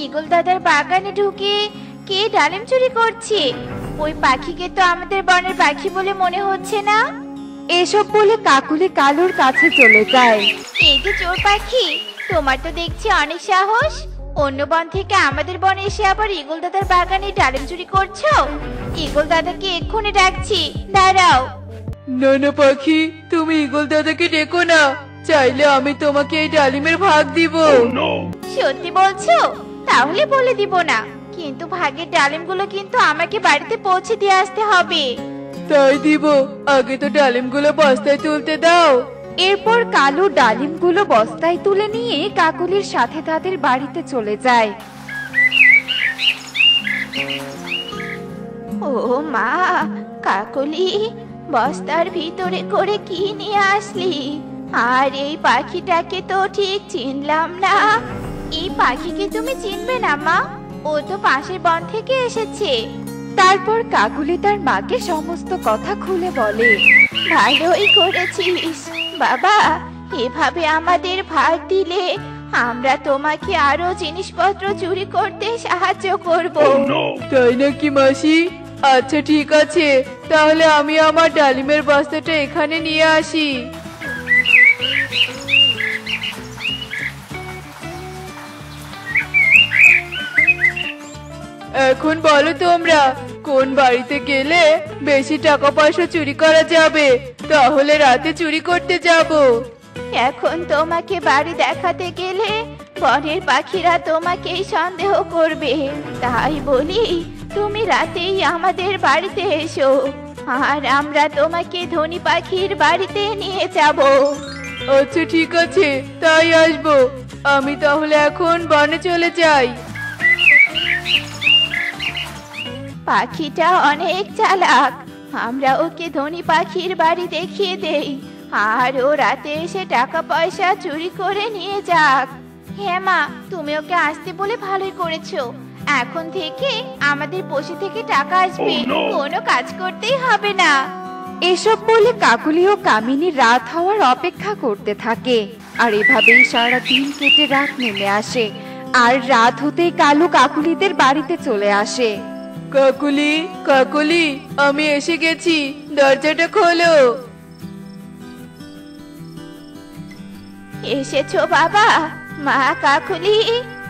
Eagle দাদার বাগানে ঢুকে কে ডালিম চুরি করছে? ওই পাখিকে তো আমাদের বনের পাখি বলে মনে হচ্ছে না। এসব বলে কাকুলি কালুর কাছে চলে যায়। এই যে চোর পাখি, তোমার তো দেখছি অনেক সাহস। অন্য বন থেকে আমাদের বনে এসে আবার ঈগল দাদার বাগানে ডালিম চুরি করছো। ঈগল দাদাকে এক্ষুনি ডাকছি, দাঁড়াও। না না পাখি, তুমি ঈগল দাদাকে ডেকো না, চাইলে আমি তোমাকে এই ডালিমের ভাগ দিব। সত্যি বলছো? তাহলে বলে দিব না, কিন্তু ভাগের ডালিমগুলো কিন্তু আমাকে বাড়িতে পৌঁছে দিয়ে আসতে হবে। তাই দিব, আগে তো ডালিমগুলো বস্তায় তুলতে দাও। এরপর কালু ডালিমগুলো বস্তায় তুলে নিয়ে কাকুলির সাথে তাদের বাড়িতে চলে যায়। ও মা, কাকলি, বস্তার ভিতরে করে কি নিয়ে আসলি? আর এই পাখিটাকে তো ঠিক চিনলাম না। এই পাখিকে তুমি চিনবে না মা, ও তো পাশের বন থেকে এসেছে। তারপর কাকুলি তার মাকে সমস্ত কথা খুলে বলে। ভালোই করেছিস বাবা, এভাবে আমাদের ভাগ দিলে আমরা তোমাকে আরো জিনিসপত্র চুরি করতে সাহায্য করব। তাই নাকি মাসি? আচ্ছা ঠিক আছে, তাহলে আমি আমার ডালিমের বস্তাটা এখানে নিয়ে আসি। এখন বলো তোমরা, কোন বাড়িতে গেলে বেশি টাকা পয়সা চুরি করা যাবে, তাহলে রাতে চুরি করতে যাব। এখন তোমাকে বাড়ি দেখাতে গেলে বনের পাখিরা তোমাকেই সন্দেহ করবে। তাই বলি তুমি রাতেই আমাদের বাড়িতে এসো, আর আমরা তোমাকে ধনী পাখির বাড়িতে নিয়ে যাব। আচ্ছা ঠিক আছে, তাই আসবো। আমি তাহলে এখন বনে চলে যাই। পাখিটা অনেক চালাক, আমরা ওকে ধনী পাখির বাড়ি দেখিয়ে দেই, আর ও রাতে এসে টাকা পয়সা চুরি করে নিয়ে যাক। হ্যাঁ মা, তুমি ওকে আসতে বলে ভালোই করেছো। এখন থেকে আমাদের বসে থেকে টাকা আসবে, কোনো কাজ করতেই হবে না। এসব বলে কাকুলি ও কামিনী রাত হওয়ার অপেক্ষা করতে থাকে। আর এভাবেই সারা দিন কেটে রাত নেমে আসে। আর রাত হতেই কালু কাকুলিদের বাড়িতে চলে আসে। কাকুলি, কাকুলি, আমি এসে গেছি, দরজাটা খোলো। এসেছো বাবা? মা কাকুলি,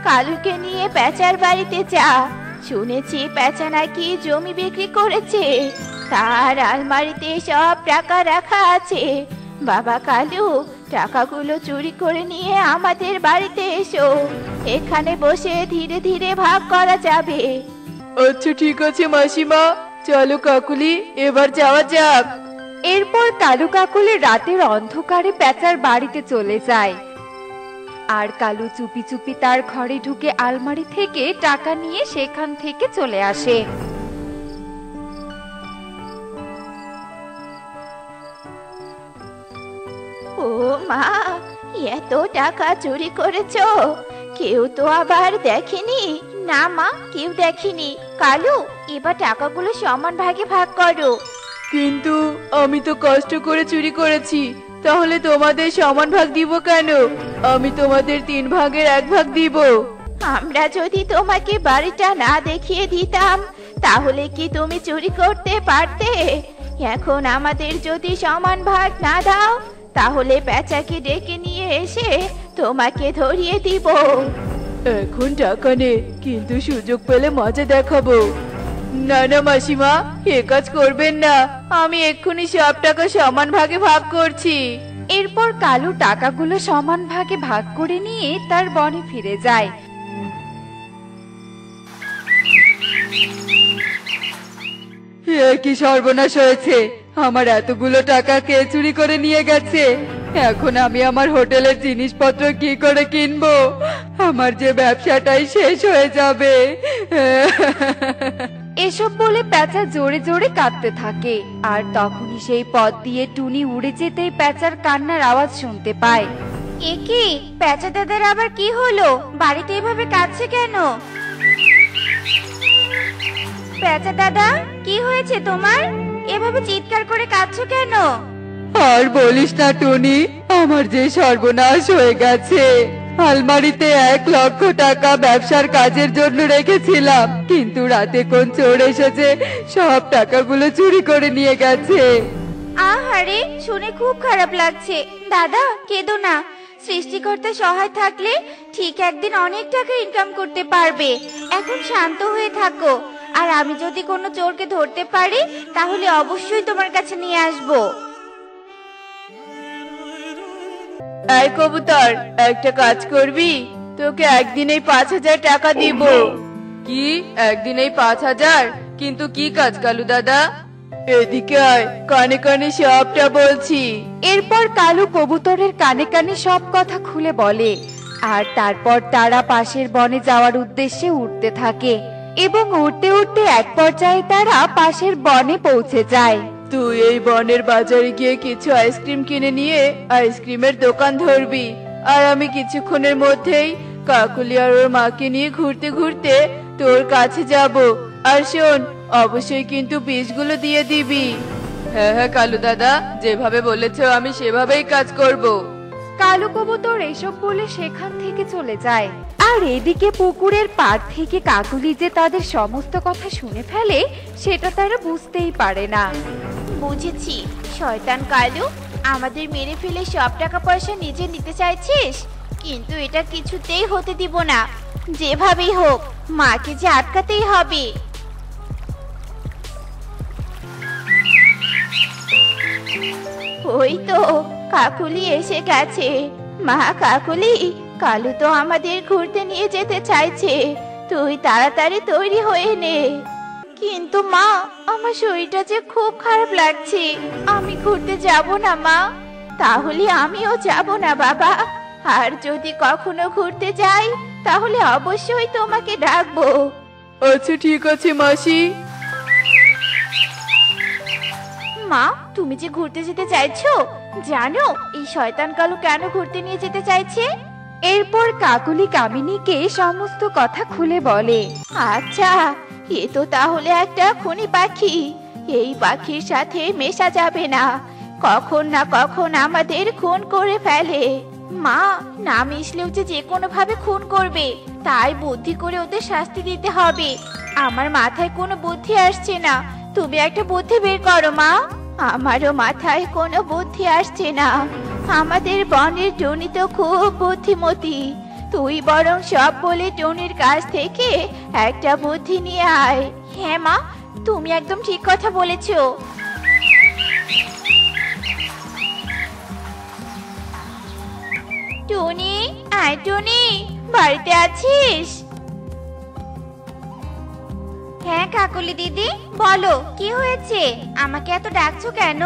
কালুকে নিয়ে পেঁচার বাড়িতে যা। শুনেছি পেঁচা নাকি জমি বিক্রি করেছে, তার আলমারিতে সব টাকা রাখা আছে। বাবা কালু, টাকাগুলো চুরি করে নিয়ে আমাদের বাড়িতে এসো, এখানে বসে ধীরে ধীরে ভাগ করা যাবে। আচ্ছা ঠিক আছে মাসিমা, চলো কাকুলি, এবার যাওয়া যাক। এরপর কালু কাকুলি রাতের অন্ধকারে পেঁচার বাড়িতে চলে যায়। আর কালু চুপি চুপি তার ঘরে ঢুকে আলমারি থেকে টাকা নিয়ে সেখান থেকে চলে আসে। ও মা, এত টাকা চুরি করেছো? কেউ তো আবার দেখেনি? না মা, কেউ দেখেনি। কালু, এবার টাকাগুলো সমান ভাগে ভাগ করো। কিন্তু আমি তো কষ্ট করে চুরি করেছি, তাহলে তোমাদের সমান ভাগ দিব কেন? আমি তোমাদের 3 ভাগের 1 ভাগ দিব। আমরা যদি তোমাকে বাড়িটা না দেখিয়ে দিতাম, তাহলে কি তুমি চুরি করতে পারতে? এখন আমাদের যদি সমান ভাগ না দাও, তাহলে পেঁচাকে ডেকে নিয়ে এসে তোমাকে ধরিয়ে দিব। এখন টাকা নে, কিন্তু সুযোগ পেলে মজা দেখাবো। না না মাসিমা, এ কাজ করবেন না, আমি এক্ষুনি সব টাকা সমান ভাগে ভাগ করছি। এরপর কালু টাকাগুলো সমান ভাগে ভাগ করে নিয়ে তার বনে ফিরে যায়। কি সর্বনাশ হয়েছে, আমার এতগুলো টাকা কে চুরি করে নিয়ে গেছে? এখন আমি আমার হোটেলের জিনিসপত্র কি করে কিনবো? আমার যে ব্যবসাটাই শেষ হয়ে যাবে। এসব বলে পেঁচা জোরে জোরে কাঁদতে থাকে। আর তখনই সেই পথ দিয়ে টুনি উড়ে যেতেই পেঁচার কান্নার আওয়াজ শুনতে পায়। এ কি, পেঁচা দাদার আবার কি হলো? বাড়িতে এভাবে কাঁদছে কেন? পেঁচা দাদা, কি হয়েছে তোমার? এভাবে চিৎকার করে কাঁদছো কেন? আর বলিস না টুনি, আমার যে সর্বনাশ হয়ে গেছে। আলমারিতে 1,00,000 টাকা ব্যবসার কাজের জন্য রেখেছিলাম, কিন্তু রাতে কোন চোর এসেছে সব টাকাগুলো চুরি করে নিয়ে গেছে। আহারে, শুনে খুব খারাপ লাগছে। দাদা, কেঁদো না। সৃষ্টিকর্তা সহায় থাকলে ঠিক একদিন অনেক টাকা ইনকাম করতে পারবে। এখন শান্ত হয়ে থাকো, আর আমি যদি কোনো চোরকে ধরতে পারি তাহলে অবশ্যই তোমার কাছে নিয়ে আসবো। এই কবুতর, একটা কাজ করবি? তোকে একদিনেই 5,000 টাকা দিব। কি, একদিনেই 5,000? কিন্তু কি কাজ কালু দাদা? এদিকে আয়, কানে কানে সবটা বলছি। এরপর কালু কবুতরের কানে কানে সব কথা খুলে বলে, আর তারপর তারা পাশের বনে যাওয়ার উদ্দেশ্যে উঠতে থাকে এবং উঠতে উঠতে এক পর্যায়ে তারা পাশের বনে পৌঁছে যায়। তুই এই বনের বাজারে গিয়ে কিছু আইসক্রিম কিনে নিয়ে আইসক্রিমের দোকান ধরবি, আর আমি কিছুক্ষণের মধ্যেই কাকুলি আর ওর মাকে নিয়ে ঘুরতে ঘুরতে তোর কাছে যাব। আর শোন, অবশ্যই কিন্তু বীজগুলো দিয়ে দিবি। হ্যাঁ হ্যাঁ কালু দাদা, যেভাবে বলেছো আমি সেভাবেই কাজ করব। কালু কবুতর এসব বলে সেখান থেকে চলে যায়। আর এদিকে পুকুরের পাড় থেকে কাকুলি যে তাদের সমস্ত কথা শুনে ফেলে সেটা তারা বুঝতেই পারে না। বুঝেছি, শয়তান কালু, আমাদের মেরে ফেলে সব টাকা পয়সা নিজে নিতে চাইছিস, কিন্তু এটা কিছুতেই হতে দিব না। যেভাবেই হোক মাকে যে আটকাতেই হবে। ওই তো কাকুলি এসে গেছে। মা কাকুলি, কালু তো আমাদের ঘুরতে নিয়ে যেতে চাইছে, তুই তাড়াতাড়ি তৈরি হয়ে নে। কিন্তু মা, আমার শরীরটা যে খুব খারাপ লাগছে, আমি ঘুরতে যাব না মা। তাহলে আমিও যাব না বাবা, আর যদি কখনো ঘুরতে যাই তাহলে অবশ্যই তোমাকে ডাকবো। আচ্ছা ঠিক আছে মাসি। মা, তুমি যে ঘুরতে যেতে চাইছো, জানো এই শয়তান কালু কেন ঘুরতে নিয়ে যেতে চাইছে? এরপর কাকুলি কামিনীকে সমস্ত কথা খুলে বলে। আচ্ছা, এ তো তাহলে একটা খুনি পাখি। এই পাখির সাথে মেশা যাবে না, কখন না কখন আমাদের খুন করে ফেলে। মা, না মিশলেও যে কোনো ভাবে খুন করবে, তাই বুদ্ধি করে ওদের শাস্তি দিতে হবে। আমার মাথায় কোনো বুদ্ধি আসছে না, তুমি একটা বুদ্ধি বের করো মা। আমারও মাথায় কোনো বুদ্ধি আসছে না। আমাদের বনের টুনি তো খুব বুদ্ধিমতী, তুই বরং সব বলে টুনির কাছ থেকে একটা বুদ্ধি নিয়ে আয়। হ্যাঁ মা, তুমি একদম ঠিক কথা বলেছো। টুনি, আয় টুনি, বাড়িতে আছিস? হ্যাঁ কাকুলি দিদি, বলো কি হয়েছে, আমাকে এত ডাকছো কেন?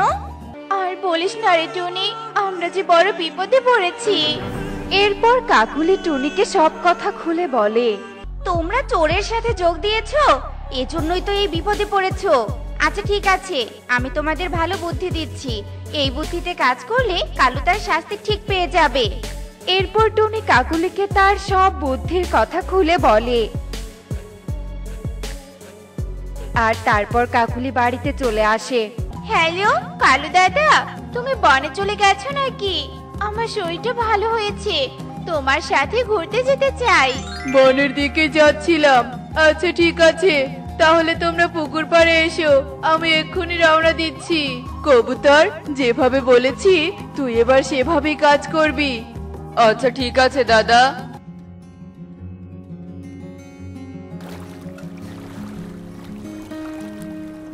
আর বলিস না রে টুনি, আমরা যে বড় বিপদে পড়েছি। এরপর কাকুলি টুনিকে সব কথা খুলে বলে। তোমরা চোরের সাথে যোগ দিয়েছো, এজন্যই তো এই বিপদে পড়েছো। আচ্ছা ঠিক আছে, আমি তোমাদের ভালো বুদ্ধি দিচ্ছি। এই বুদ্ধিতে কাজ করলে কালু তার শাস্তি ঠিক পেয়ে যাবে। এরপর টুনি কাকুলিকে তার সব বুদ্ধির কথা খুলে বলে। আর তারপর কাকুলি বাড়িতে চলে আসে। হ্যালো কালু দাদা, তুমি বনে চলে গেছো নাকি? আমার শরীরটা ভালো হয়েছে, তোমার সাথে ঘুরতে যেতে চাই। বনের দিকে যাচ্ছিলাম। আচ্ছা ঠিক আছে, তাহলে তোমরা পুকুর পাড়ে এসো, আমি এক্ষুনি রওনা দিচ্ছি। কবুতর, যেভাবে বলেছি তুই এবার সেভাবেই কাজ করবি। আচ্ছা ঠিক আছে দাদা।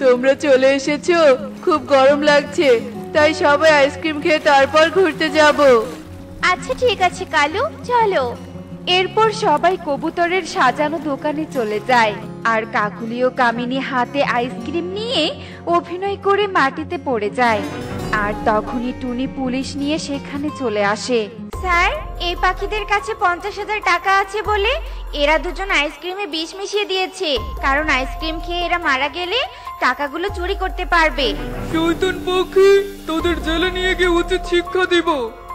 তোমরা চলে এসেছো, খুব গরম লাগছে, তাই সবাই আইসক্রিম খেয়ে তারপর ঘুরতে যাব। আচ্ছা ঠিক আছে কালু, চলো। এরপর সবাই কবুতরের সাজানো দোকানে চলে যায়, আর কাকুলি ও কামিনী হাতে আইসক্রিম নিয়ে অভিনয় করে মাটিতে পড়ে যায়। আর তখনই টুনি পুলিশ নিয়ে সেখানে চলে আসে। স্যার, এই পাখিদের কাছে 50,000 টাকা আছে বলে এরা দুজন আইসক্রিমে বিষ মিশিয়ে দিয়েছে, কারণ আইসক্রিম খেয়ে এরা মারা গেলে টাকাগুলো চুরি করতে পারবে। শয়তান পাখি, তোদের জেলে নিয়ে গিয়ে উচিত শিক্ষা দিব।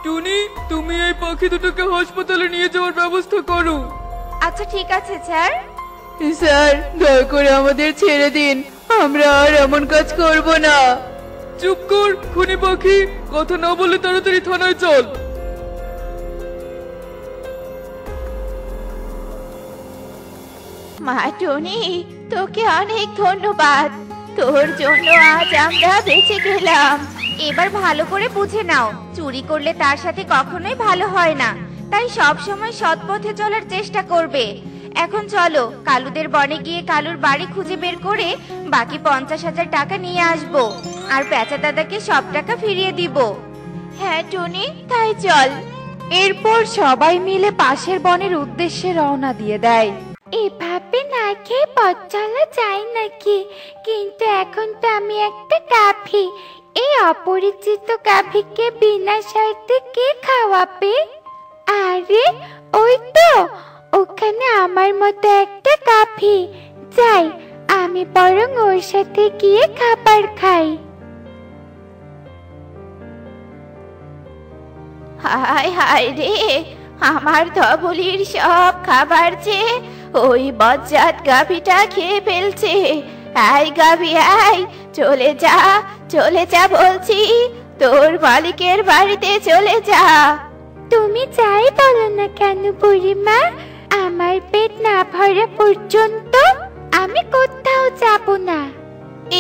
টুনি, তুমি এই পাখি দুটোকে হাসপাতালে নিয়ে যাওয়ার ব্যবস্থা করো। আচ্ছা ঠিক আছে স্যার। স্যার, দয়া করে আমাদের ছেড়ে দিন, আমরা আর এমন কাজ করব না। চুপ কর খুনি পাখি, কথা না বলে তাড়াতাড়ি থানায় চল। মা টুনি, তোকে অনেক ধন্যবাদ। তোর জন্য আজ আমরা বেঁচে গেলাম। এবার ভালো করে বুঝে নাও, চুরি করলে তার সাথে কখনোই ভালো হয় না, তাই সব সময় সৎ পথে চলার চেষ্টা করবে। এখন চলো, কালুদের বনে গিয়ে কালুর বাড়ি খুঁজে বের করে বাকি 50,000 টাকা নিয়ে আসবো, আর পেঁচা দাদাকে সব টাকা ফিরিয়ে দিব। হ্যাঁ টুনি, তাই চল। এরপর সবাই মিলে পাশের বনের উদ্দেশ্যে রওনা দিয়ে দেয়। এভাবে না খেয়ে পথ চলা যায় নাকি? কিন্তু এখন তো আমি একটা গাভী, এই অপরিচিত গাভীকে বিনা শর্তে কে খাওয়াবে? আরে ওই তো, ওখানে আমার মতো একটা গাভী। যাই, আমি বরং ওর সাথে গিয়ে খাবার খাই। হায় হায় রে, আমার ধবলির সব খাবার চেয়ে ওই বজ্জাত গাভীটা খেয়ে ফেলছে। আয় গাভী আয়, চলে যা, চলে যা বলছি, তোর মালিকের বাড়িতে চলে যা। তুমি যাই বলো না কেন বুড়িমা, আমার পেট না ভরা পর্যন্ত আমি কোথাও যাব না।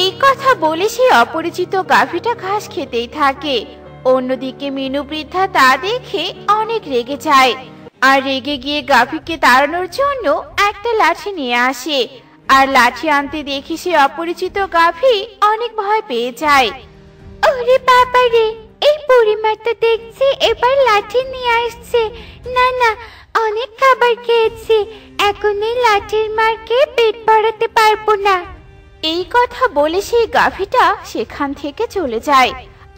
এই কথা বলে সে অপরিচিত গাভীটা ঘাস খেতেই থাকে। অন্যদিকে মিনু বৃদ্ধা তা দেখে অনেক রেগে যায়, আর রেগে গিয়ে গাভীকে তাড়ানোর জন্য একটা লাঠি নিয়ে আসে। আর লাঠি আনতে দেখে সে অপরিচিত গাভী অনেক ভয় পেয়ে যায়। ওরে বাবা রে, এই বুড়িমাটা দেখছি এবার লাঠি নিয়ে আসছে। না না, অনেক খাবার খেয়েছি, এখন এই লাঠির মার খেয়ে পেট ভরাতে পারবো না। এই কথা বলে সেই গাভীটা সেখান থেকে চলে যায়।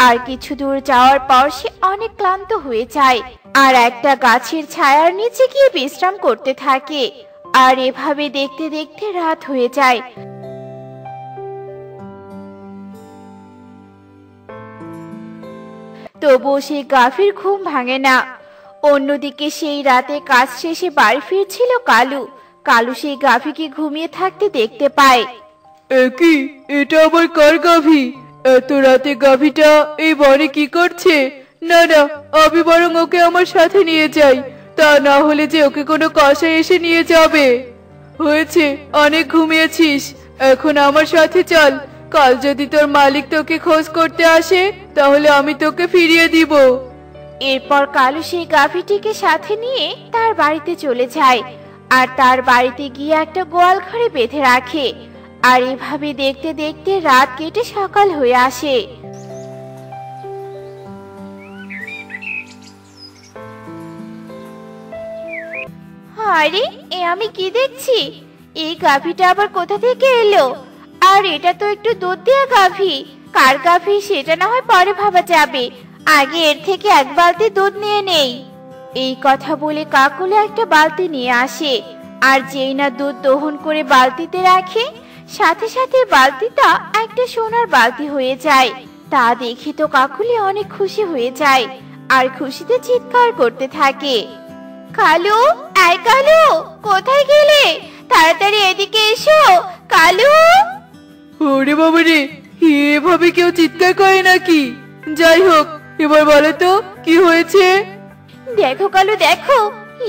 আর কিছু দূর যাওয়ার পর সে অনেক ক্লান্ত হয়ে যায়, আর একটা গাছের ছায়ার নিচে গিয়ে বিশ্রাম করতে থাকে। আর এভাবে দেখতে দেখতে রাত হয়ে যায়। তবুও সেই গাভীর ঘুম ভাঙে না। অন্যদিকে সেই রাতে কাজ শেষে বাড়ি ফিরছিল কালু। কালু সেই গাভীকে ঘুমিয়ে থাকতে দেখতে পায়। একই, এটা আবার কার গাভী? এত রাতে গাভীটা এই বনে কি করছে? না না, আমি বরং ওকে আমার সাথে নিয়ে যাই, তা না হলে যে ওকে কোনো কষাই এসে নিয়ে যাবে। হয়েছে, অনেক ঘুমিয়েছিস, এখন আমার সাথে চল। কাল যদি তোর মালিক তোকে খোঁজ করতে আসে, তাহলে আমি তোকে ফিরিয়ে দিব। এরপর কালু সেই গাভীটিকে সাথে নিয়ে তার বাড়িতে চলে যায়, আর তার বাড়িতে গিয়ে একটা গোয়াল ঘরে বেঁধে রাখে। আর এভাবে দেখতে দেখতে রাত কেটে সকাল হয়ে আসে। আরে, এ আমি কি দেখছি? এই গাভীটা আবার কোথা থেকে এলো? আর এটা তো একটু দুধ দেয়া গাভী। কার গাভী সেটা না হয় পরে ভাবা যাবে, আগে এর থেকে এক বালতি দুধ নিয়ে নেই। এই কথা বলে কাকুলি একটা বালতি নিয়ে আসে, আর যেই না দুধ দহন করে বালতিতে রাখে, সাথে সাথে বালতিটা একটা সোনার বালতি হয়ে যায়। তা দেখে তো কাকুলি অনেক খুশি হয়ে যায়, আর খুশিতে চিৎকার করতে থাকে। কালু, আয় কালু, কোথায় গেলে? তাড়াতাড়ি এদিকে এসো কালু। ওরে বাবা রে, এভাবে কেউ চিৎকার করে নাকি? যাই হোক, এবার বলো তো কি হয়েছে? দেখো কালু, দেখো,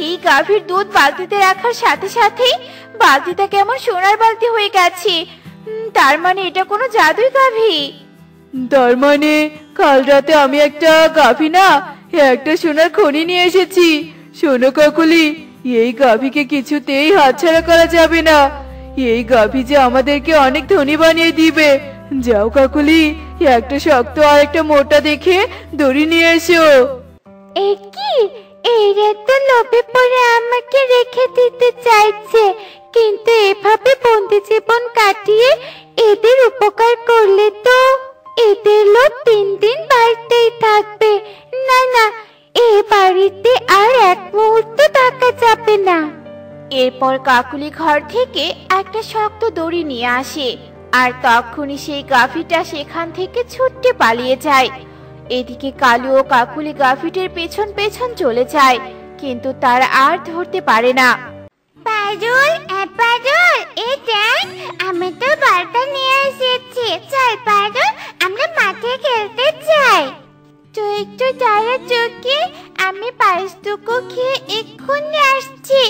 এই গাভীর দুধ বালতিতে রাখার সাথে সাথেই বালতিটা কেমন সোনার বালতি হয়ে গেছে। তার মানে এটা কোনো জাদুই গাভী। তার মানে কাল রাতে আমি একটা গাভী না, একটা সোনার খনি নিয়ে এসেছি। শোনো কাকুলি, এই গাভীকে কিছুতেই হাতছাড়া করা যাবে না। এই গাভী যে আমাদেরকে অনেক ধনী বানিয়ে দিবে। যাও কাকুলি, একটা শক্ত আর একটা মোটা দেখে দড়ি নিয়ে এসো। কি, এরা তো লোভে পড়ে আমাকে রেখে দিতে চাইছে, কিন্তু এভাবে বন্দি জীবন কাটিয়ে এদের উপকার করলে তো এদের লোভ দিন দিন বাড়তেই থাকবে। না না, এ বাড়িতে আর এক মুহূর্ত থাকা যাবে না। এরপর কাকুলি ঘর থেকে একটা শক্ত দড়ি নিয়ে আসে, আর তখনই সেই গাভীটা সেখান থেকে ছুটে পালিয়ে যায়। এদিকে কালু ও কাকুলি গাভীটির পেছন পেছন চলে যায়, কিন্তু তারা আর ধরতে পারে না। পারুল, পারুল, এই দেখ, আমি তো বলটা নিয়ে এসেছি। চল পারুল, আমরা মাঠে খেলতে যাই। তুই একটু দাঁড়া চোখে, আমি পায়েসটুকু খেয়ে এক্ষুনি আসছি।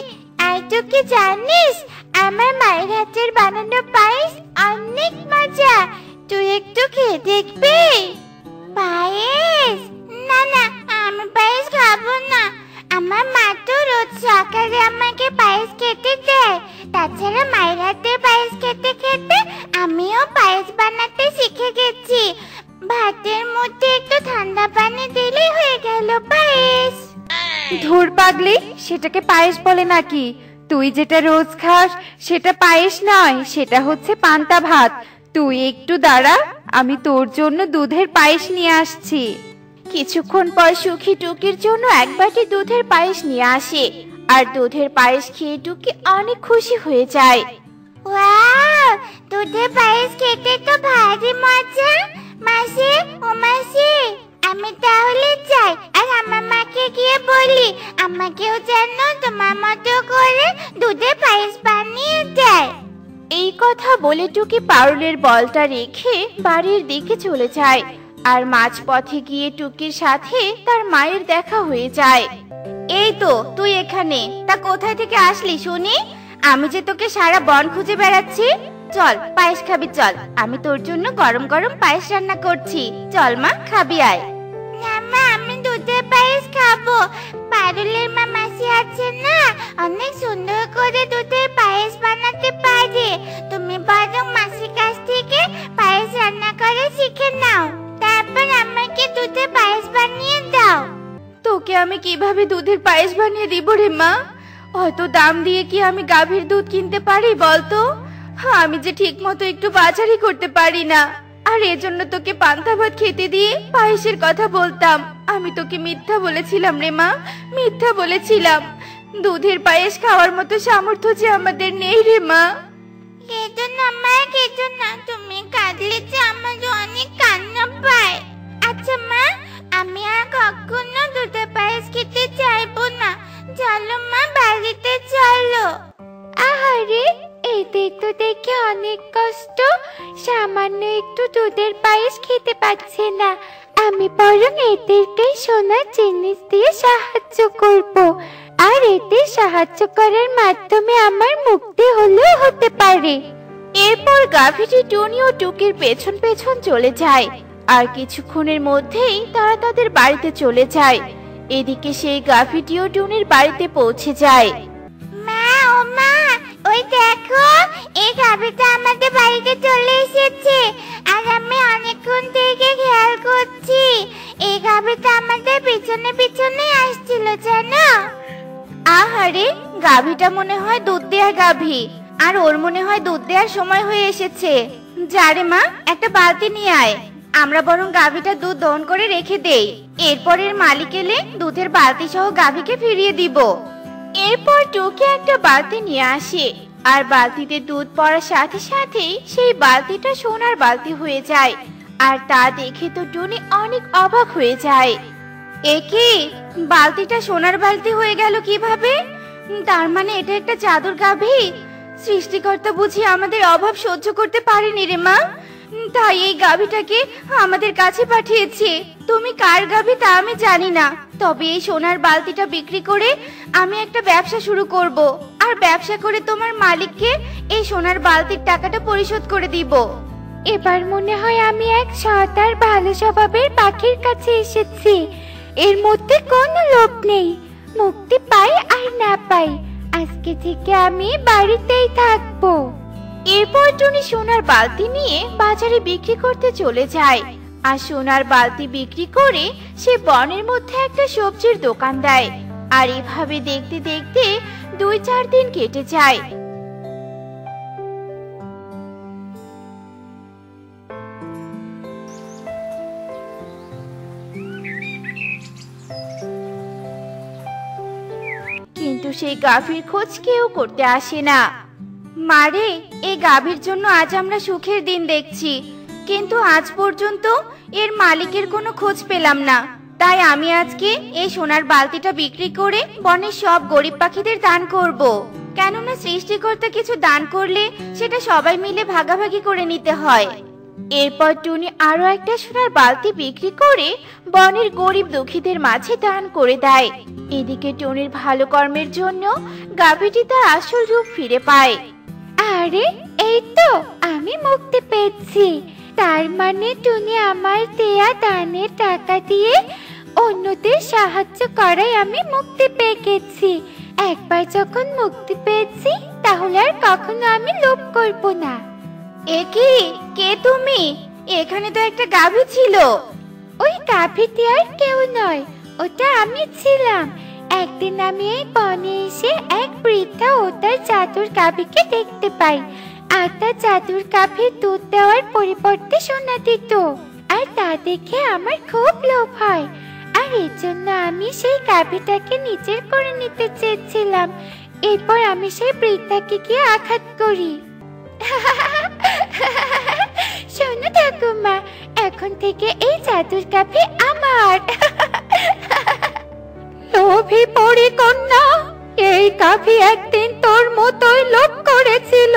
আর তুই কি জানিস, আমার মায়ের হাতের বানানো পায়েস অনেক মজা, তুই একটু খেয়ে দেখবি? পায়েস? না না, আমি পায়েস খাবো না। আমার মা তো রোজ সকালে আমাকে পায়েস খেতে দেয়। তাছাড়া মায়ের হাতের পায়েস খেতে খেতে আমিও পায়েস বানাতে শিখে গেছি। ভাতের মধ্যে একটু ঠান্ডা পানি দিলেই হয়ে গেল পায়েস। ধুর পাগলি, সেটাকে পায়েস বলে নাকি? তুই যেটা রোজ খাস সেটা পায়েস নয়, সেটা হচ্ছে পান্তা ভাত। তুই একটু দাঁড়া, আমি তোর জন্য দুধের পায়েস নিয়ে আসছি। কিছুক্ষণ পর সুখী টুকির জন্য এক বাটি দুধের পায়েস নিয়ে আসে, আর দুধের পায়েস খেয়ে টুকি অনেক খুশি হয়ে যায়। ওয়াও, দুধের পায়েস খেতে তো ভারী মজা। মাসি, ও মাসি, আমি তাহলে যাই আর আমার মাকে গিয়ে বলি আমাকেও যেন তোমার মতো করে দুধের পায়েস বানিয়ে দেয়। এই কথা বলে টুকি পারুলের বলটা রেখে বাড়ির দিকে চলে যায়। আর মাঝপথে গিয়ে টুকির সাথে তার মায়ের দেখা হয়ে যায়। এই তো তুই এখানে, তা কোথায় থেকে আসলি শুনি? আমি যে তোকে সারা বন খুঁজে বেড়াচ্ছি। চল পায়েস খাবি, চল, আমি তোর জন্য গরম গরম পায়েস রান্না করছি। চল মা, খাবি আয়। না মা, আমি দুধের পায়েস খাবো। পারুলের মা মাসি আছে না, অনেক সুন্দর করে দুধের পায়েস বানাতে পারে। তুমি বরং মাসির কাছ থেকে পায়েস রান্না করে শিখে নাও, তারপর আমাকে দুধের পায়েস বানিয়ে দাও। তোকে আমি কিভাবে দুধের পায়েস বানিয়ে দিব রে মা? হয়তো দাম দিয়ে কি আমি গাভীর দুধ কিনতে পারি বলতো? আমি যে ঠিক মতো একটু বাজারই করতে পারি না। আর এজন্য তোকে পান্তা ভাত খেতে দিয়ে পায়েসের কথা বলতাম। আমি তোকে মিথ্যা বলেছিলাম রে মা, মিথ্যা বলেছিলাম। দুধের পায়েস খাওয়ার মতো সামর্থ্য যে আমাদের নেই রে মা। কেঁদো না মা, কেঁদো না। তুমি কাঁদলে যে আমার অনেক কান্না পায়। আচ্ছা মা, আমি আর কখনো দুধের পায়েস খেতে চাইবো না। চলো মা, বাড়িতে চলো। আহারে, এদের তো দেখে অনেক কষ্ট, সামান্য একটু দুধের পায়েস খেতে পাচ্ছে না। আমি বরং এদেরকে সোনার জিনিস দিয়ে সাহায্য করব, আর এদের সাহায্য করার মাধ্যমে আমার মুক্তি হলেও হতে পারে। এরপর গাভীটি টুনি ও টুকির পেছন পেছন চলে যায়। আর কিছুক্ষণের মধ্যেই তারা তাদের বাড়িতে চলে যায়। এদিকে সেই গাভীটিও টুনির বাড়িতে পৌঁছে যায়। মা, ও মা, ওই দেখো, এই গাভীটা আমাদের বাড়িতে চলে এসেছে। আর আমি অনেকক্ষণ থেকে খেয়াল করছি, এই গাভীটা আমাদের পিছনে পিছনে আসছিল জানো। আহারে, গাভীটা মনে হয় দুধ দেওয়ার গাভী, আর ওর মনে হয় দুধ দেওয়ার সময় হয়ে এসেছে। যারে মা, একটা বালতি নিয়ে আয়। আমরা বরং গাভীটা দুধ দহন করে রেখে দেই, এরপর এর মালিক এলে দুধের বালতি সহ গাভীকে ফিরিয়ে দিব। এরপর টুকি একটা বালতি নিয়ে আসে, আর বালতিতে দুধ পড়ার সাথে সাথেই সেই বালতিটা সোনার বালতি হয়ে যায়। আর তা দেখে তো টুনি অনেক অবাক হয়ে যায়। এ কি, বালতিটা সোনার বালতি হয়ে গেল কিভাবে? তার মানে এটা একটা জাদুর গাভী। সৃষ্টিকর্তা বুঝি আমাদের অভাব সহ্য করতে পারেনি রে মা, তাই এই গাভীটাকে আমাদের কাছে পাঠিয়েছে। তুমি কার গাভী তা আমি জানি না, তবে এই সোনার বালতিটা বিক্রি করে আমি একটা ব্যবসা শুরু করব, আর ব্যবসা করে তোমার মালিককে এই সোনার বালতির টাকাটা পরিশোধ করে দিব। এবার মনে হয় আমি এক সৎ আর ভালো স্বভাবের পাখির কাছে এসেছি। এর মধ্যে কোনো লোভ নেই, মুক্তি পাই আর না পাই, আজকে থেকে আমি বাড়িতেই থাকবো। এরপর টুনি সোনার বালতি নিয়ে বাজারে বিক্রি করতে চলে যায়। আর সোনার বালতি বিক্রি করে সে বনের মধ্যে একটা সবজির দোকান দেয়। আর এভাবে দেখতে দেখতে 2-4 দিন কেটে যায়। কিন্তু সেই গাভীর খোঁজ কেউ করতে আসে না। মারে, এই গাভীর জন্য আজ আমরা সুখের দিন দেখছি, কিন্তু আজ পর্যন্ত এর মালিকের কোনো খোঁজ পেলাম না। তাই আমি আজকে এই সোনার বালতিটা বিক্রি করে বনের সব গরিব পাখিদের দান করব। কেননা সৃষ্টিকর্তা কিছু দান করলে সেটা সবাই মিলে ভাগাভাগি করে নিতে হয়। এরপর টুনি আরো একটা সোনার বালতি বিক্রি করে বনের গরিব দুঃখীদের মাঝে দান করে দেয়। এদিকে টুনির ভালো কর্মের জন্য গাভীটি তার আসল রূপ ফিরে পায়। আরে এই তো আমি মুক্তি পেয়েছি। তার মানে টুনি আমার দেয়া দানের টাকা দিয়ে অন্যদের সাহায্য করায় আমি মুক্তি পেয়ে গেছি। একবার যখন মুক্তি পেয়েছি তাহলে আর কখনো আমি লোভ করব না। এ কি, কে তুমি? এখানে তো একটা গাভী ছিল। ওই গাভীটি আর কেউ নয়, ওটা আমি ছিলাম। একদিন আমি এই বনে এসে এক বৃদ্ধা ও তার জাদুর গাভীকে দেখতে পাই। আর তার জাদুর গাভীর দুধ দেওয়ার পরিবর্তে সোনা দিত। আর তা দেখে আমার খুব লোভ হয়। আর এর জন্য আমি সেই গাভীটাকে নিজের করে নিতে চেয়েছিলাম। এরপর আমি সেই বৃদ্ধাকে গিয়ে আঘাত করি। শোনো ঠাকুমা, এখন থেকে এই জাদুর গাভী আমার। লোভী পরি কন্যা, এই গাভী একদিন তোর মতোই লোভ করেছিল,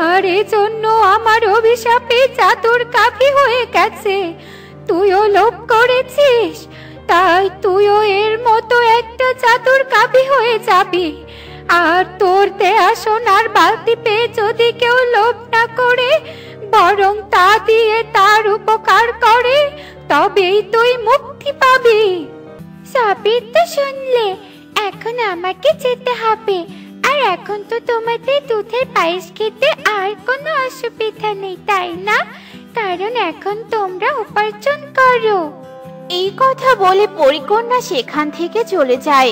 আর এজন্য আমার অভিশাপে জাদুর গাভী হয়ে গেছে। তুইও লোভ করেছিস, তাই তুইও এর মতো একটা জাদুর গাভী হয়ে যাবি। আর তোর দেয়া সোনার বালতি পেয়ে যদি কেউ লোভ না করে, বরং তা দিয়ে তার উপকার করে, তবেই তুই মুক্তি পাবি। সবই তো শুনলে, এখন আমাকে যেতে হবে। আর এখন তো তোমাদের দুধের পায়েস খেতে আর কোনো অসুবিধা নেই, তাই না? কারণ এখন তোমরা উপার্জন করো। এই কথা বলে পরিকন্যা সেখান থেকে চলে যায়।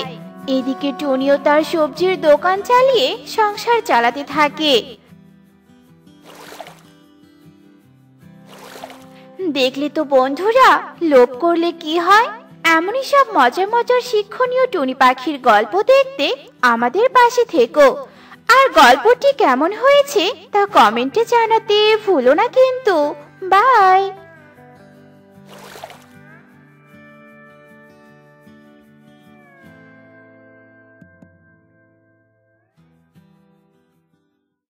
এদিকে টুনিও তার সবজির দোকান চালিয়ে সংসার চালাতে থাকে। দেখলে তো বন্ধুরা, লোভ করলে কি হয়। এমনই সব মজার মজার শিক্ষণীয় টুনি পাখির গল্প দেখতে আমাদের পাশে থেকো। আর গল্পটি কেমন হয়েছে তা কমেন্টে জানাতে ভুলো না কিন্তু। বাই।